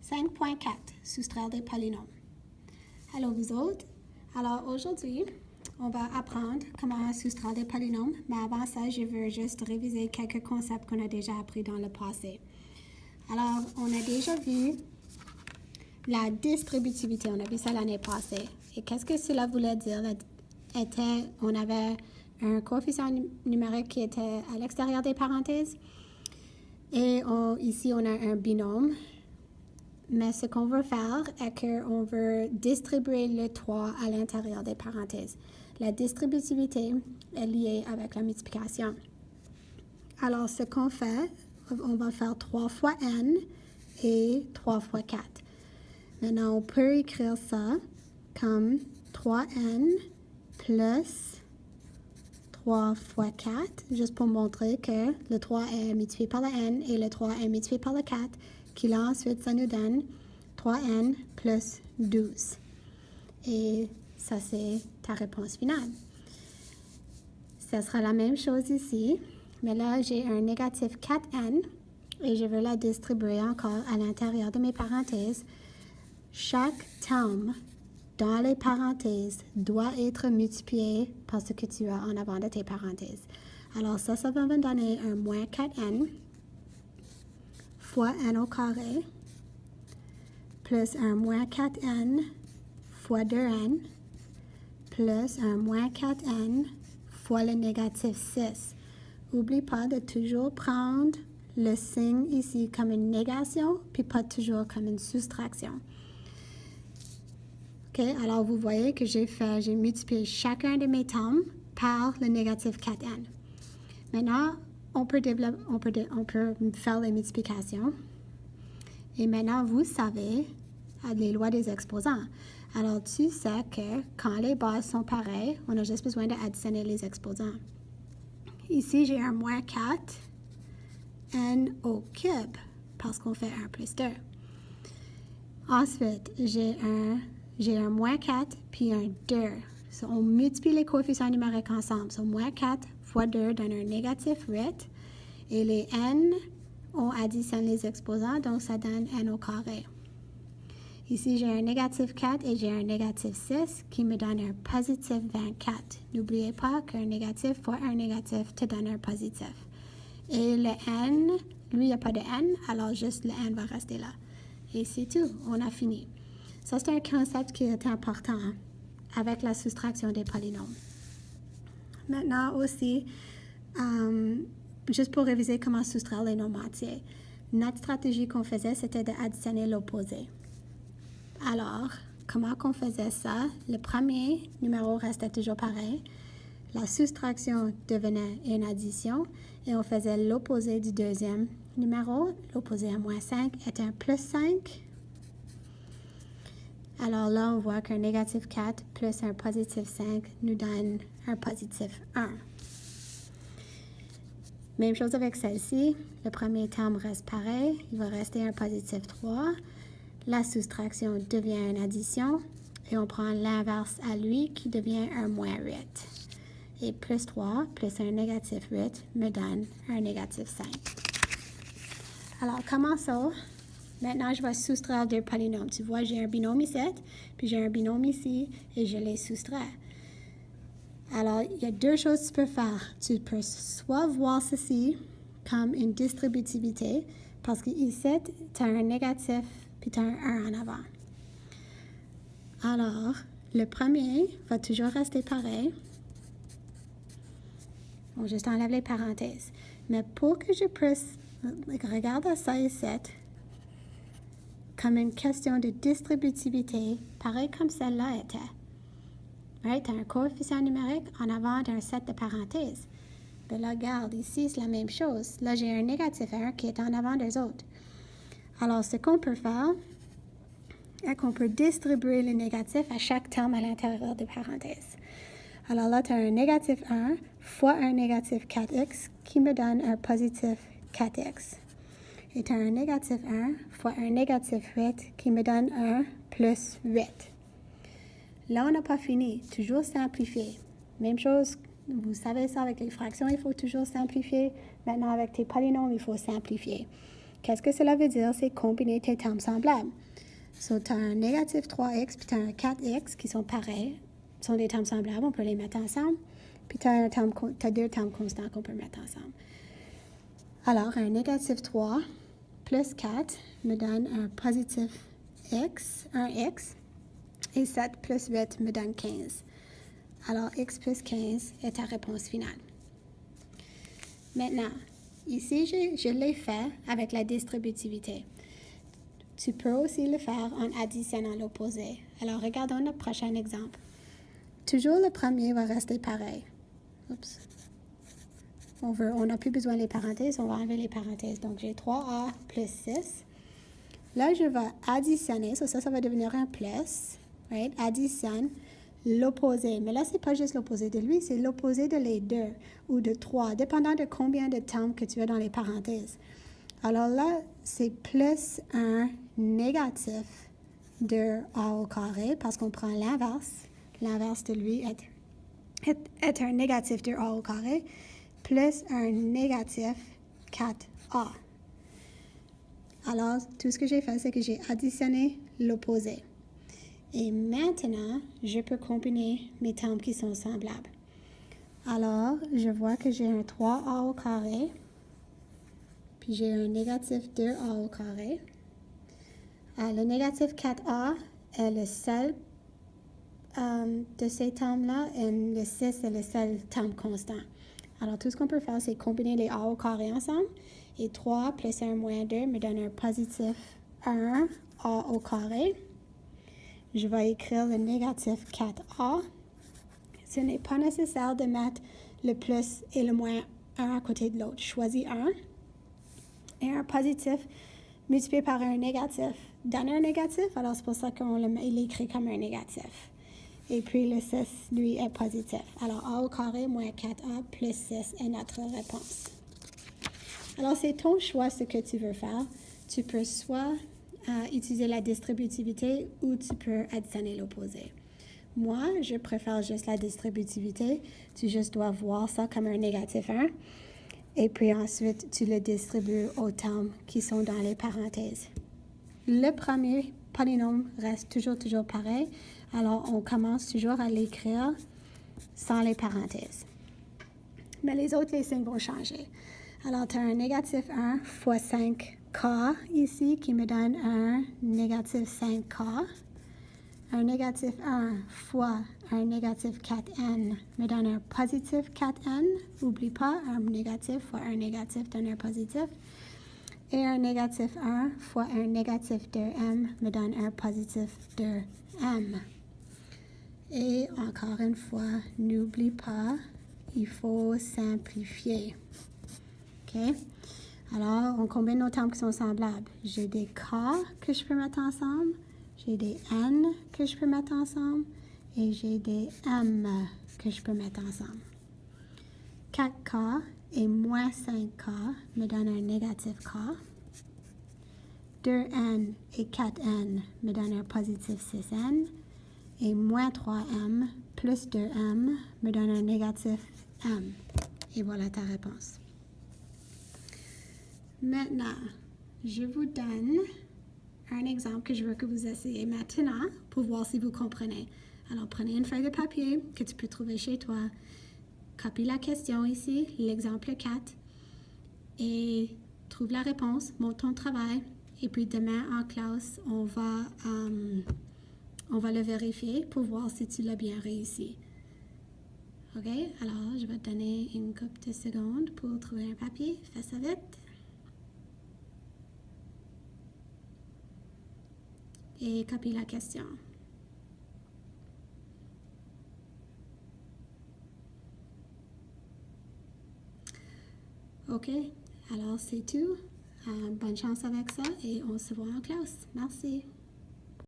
5.4, soustraire des polynômes. Allô vous autres? Alors aujourd'hui, on va apprendre comment soustraire des polynômes, mais avant ça, je veux juste réviser quelques concepts qu'on a déjà appris dans le passé. Alors, on a déjà vu la distributivité, on a vu ça l'année passée. Et qu'est-ce que cela voulait dire? On avait un coefficient numérique qui était à l'extérieur des parenthèses. Et ici, on a un binôme. Mais ce qu'on veut faire est qu'on veut distribuer le 3 à l'intérieur des parenthèses. La distributivité est liée avec la multiplication. Alors, ce qu'on fait, on va faire 3 fois n et 3 fois 4. Maintenant, on peut écrire ça comme 3n plus 3 fois 4, juste pour montrer que le 3 est multiplié par le n et le 3 est multiplié par le 4, qui là, ensuite, ça nous donne 3n plus 12. Et ça, c'est ta réponse finale. Ça sera la même chose ici, mais là, j'ai un négatif 4n et je veux la distribuer encore à l'intérieur de mes parenthèses. Chaque terme dans les parenthèses doit être multiplié par ce que tu as en avant de tes parenthèses. Alors ça va me donner un moins 4n fois n au carré plus un moins 4n fois 2n plus un moins 4n fois le négatif 6. N'oublie pas de toujours prendre le signe ici comme une négation, puis pas toujours comme une soustraction. OK, alors vous voyez que j'ai multiplié chacun de mes termes par le négatif 4n. Maintenant, on peut faire les multiplications. Et maintenant, vous savez les lois des exposants. Alors, tu sais que quand les bases sont pareilles, on a juste besoin d'additionner les exposants. Ici, j'ai un moins 4 n au cube parce qu'on fait 1 plus 2. Ensuite, j'ai un moins 4 puis un 2. So, on multiplie les coefficients numériques ensemble. So, moins 4 fois 2 donne un négatif 8. Et les n, on additionne les exposants, donc ça donne n au carré. Ici, j'ai un négatif 4 et j'ai un négatif 6 qui me donne un positif 24. N'oubliez pas qu'un négatif fois un négatif te donne un positif. Et le n, lui, il n'y a pas de n, alors juste le n va rester là. Et c'est tout, on a fini. Ça, c'est un concept qui est important avec la soustraction des polynômes. Maintenant aussi, juste pour réviser comment soustraire les nombres entiers, notre stratégie qu'on faisait, c'était d'additionner l'opposé. Alors, comment qu'on faisait ça? Le premier numéro restait toujours pareil. La soustraction devenait une addition et on faisait l'opposé du deuxième numéro. L'opposé à moins 5 est un plus 5. Alors là, on voit qu'un négatif 4 plus un positif 5 nous donne un positif 1. Même chose avec celle-ci. Le premier terme reste pareil. Il va rester un positif 3. La soustraction devient une addition. Et on prend l'inverse à lui qui devient un moins 8. Et plus 3 plus un négatif 8 me donne un négatif 5. Alors, commençons. Maintenant, je vais soustraire deux polynômes. Tu vois, j'ai un binôme ici, puis j'ai un binôme ici, et je les soustrais. Alors, il y a deux choses que tu peux faire. Tu peux soit voir ceci comme une distributivité, parce qu'ici, tu as un négatif, puis tu as un 1 en avant. Alors, le premier va toujours rester pareil. On juste enlève les parenthèses. Mais pour que je puisse regarder ça ici, comme une question de distributivité, pareil comme celle-là était. Right? Tu as un coefficient numérique en avant d'un set de parenthèses. Mais là, regarde, ici, c'est la même chose. Là, j'ai un négatif 1 qui est en avant des autres. Alors, ce qu'on peut faire est qu'on peut distribuer le négatif à chaque terme à l'intérieur des parenthèses. Alors là, tu as un négatif 1 fois un négatif 4x qui me donne un positif 4x. Et tu as un négatif 1 fois un négatif 8 qui me donne un plus 8. Là, on n'a pas fini. Toujours simplifier. Même chose, vous savez ça avec les fractions, il faut toujours simplifier. Maintenant, avec tes polynômes, il faut simplifier. Qu'est-ce que cela veut dire? C'est combiner tes termes semblables. So, tu as un négatif 3x puis tu as un 4x qui sont pareils, sont des termes semblables, on peut les mettre ensemble. Puis tu as deux termes constants qu'on peut mettre ensemble. Alors, un négatif 3 plus 4 me donne un positif x, un x, et 7 plus 8 me donne 15. Alors, x plus 15 est ta réponse finale. Maintenant, ici, je l'ai fait avec la distributivité. Tu peux aussi le faire en additionnant l'opposé. Alors, regardons le prochain exemple. Toujours le premier va rester pareil. Oups. On n'a plus besoin des parenthèses, on va enlever les parenthèses. Donc, j'ai 3a plus 6. Là, je vais additionner, ça va devenir un plus. Right? Additionne l'opposé. Mais là, ce n'est pas juste l'opposé de lui, c'est l'opposé de les deux ou de 3, dépendant de combien de termes que tu as dans les parenthèses. Alors là, c'est plus un négatif de a au carré parce qu'on prend l'inverse. L'inverse de lui est un négatif de a au carré plus un négatif 4a. Alors, tout ce que j'ai fait, c'est que j'ai additionné l'opposé. Et maintenant, je peux combiner mes termes qui sont semblables. Alors, je vois que j'ai un 3a au carré, puis j'ai un négatif 2a au carré. Le négatif 4a est le seul de ces termes-là, et le 6 est le seul terme constant. Alors, tout ce qu'on peut faire, c'est combiner les a au carré ensemble. Et 3 plus 1 moins 2 me donne un positif 1 a au carré. Je vais écrire le négatif 4a. Ce n'est pas nécessaire de mettre le plus et le moins 1 à côté de l'autre. Choisis un. Et un positif multiplié par un négatif donne un négatif. Alors, c'est pour ça qu'on l'écrit comme un négatif. Et puis, le 6, lui, est positif. Alors, a au carré moins 4a plus 6 est notre réponse. Alors, c'est ton choix ce que tu veux faire. Tu peux soit utiliser la distributivité ou tu peux additionner l'opposé. Moi, je préfère juste la distributivité. Tu juste dois voir ça comme un négatif 1. Et puis ensuite, tu le distribues aux termes qui sont dans les parenthèses. Le premier polynôme reste toujours pareil. Alors, on commence toujours à l'écrire sans les parenthèses. Mais les autres, les signes vont changer. Alors, tu as un négatif 1 fois 5k ici qui me donne un négatif 5k. Un négatif 1 fois un négatif 4n me donne un positif 4n. N'oublie pas, un négatif fois un négatif donne un positif. Et un négatif 1 fois un négatif 2m me donne un positif 2m. Et encore une fois, n'oublie pas, il faut simplifier. OK? Alors, on combine nos termes qui sont semblables. J'ai des k que je peux mettre ensemble. J'ai des n que je peux mettre ensemble. Et j'ai des m que je peux mettre ensemble. 4k et moins 5k me donnent un négatif k. 2n et 4n me donnent un positif 6n. Et moins 3m plus 2m me donne un négatif m. Et voilà ta réponse. Maintenant, je vous donne un exemple que je veux que vous essayiez maintenant pour voir si vous comprenez. Alors, prenez une feuille de papier que tu peux trouver chez toi. Copie la question ici, l'exemple 4, et trouve la réponse, monte ton travail. Et puis demain en classe, on va le vérifier pour voir si tu l'as bien réussi. OK? Alors, je vais te donner une couple de secondes pour trouver un papier. Fais ça vite. Et copie la question. OK? Alors, c'est tout. Bonne chance avec ça et on se voit en classe. Merci.